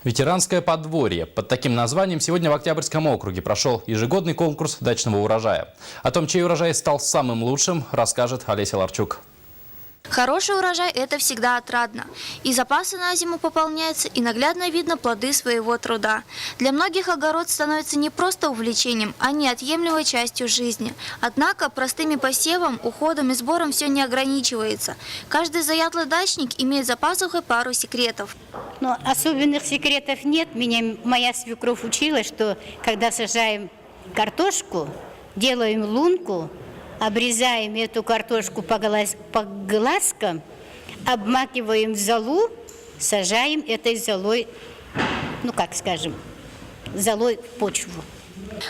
Ветеранское подворье. Под таким названием сегодня в Октябрьском округе прошел ежегодный конкурс дачного урожая. О том, чей урожай стал самым лучшим, расскажет Олеся Ларчук. Хороший урожай – это всегда отрадно. И запасы на зиму пополняются, и наглядно видно плоды своего труда. Для многих огород становится не просто увлечением, а неотъемлемой частью жизни. Однако простыми посевом, уходом и сбором все не ограничивается. Каждый заядлый дачник имеет за пазухой пару секретов. Но особенных секретов нет. Меня моя свекровь учила, что когда сажаем картошку, делаем лунку, обрезаем эту картошку по глазкам, обмакиваем в золу, сажаем этой золой, золой в почву.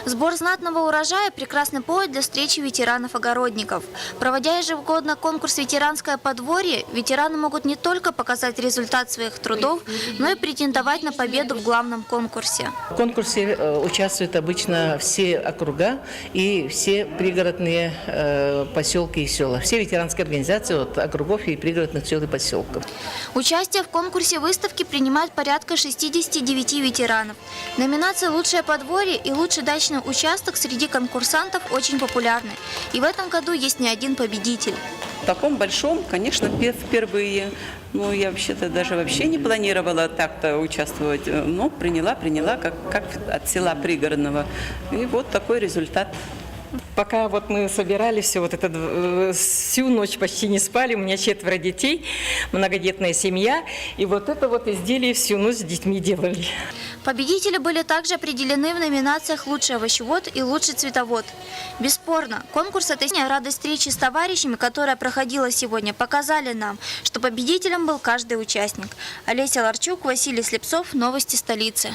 Сбор знатного урожая – прекрасный повод для встречи ветеранов-огородников. Проводя ежегодно конкурс «Ветеранское подворье», ветераны могут не только показать результат своих трудов, но и претендовать на победу в главном конкурсе. В конкурсе участвуют обычно все округа и все пригородные поселки и села. Все ветеранские организации от округов и пригородных сел и поселков. Участие в конкурсе выставки принимают порядка 69 ветеранов. Номинация «Лучшее подворье» и «Лучший дачный участок» среди конкурсантов очень популярны. И в этом году есть не один победитель. В таком большом, конечно, впервые. Ну, я вообще-то даже не планировала так-то участвовать. Но приняла, как от села пригородного. И вот такой результат. Пока вот мы собирались, всю ночь почти не спали, у меня 4 детей, многодетная семья, и вот это вот изделие всю ночь с детьми делали. Победители были также определены в номинациях «Лучший овощевод» и «Лучший цветовод». Бесспорно, конкурс «Это радость встречи с товарищами», которая проходила сегодня, показали нам, что победителем был каждый участник. Олеся Ларчук, Василий Слепцов, новости столицы.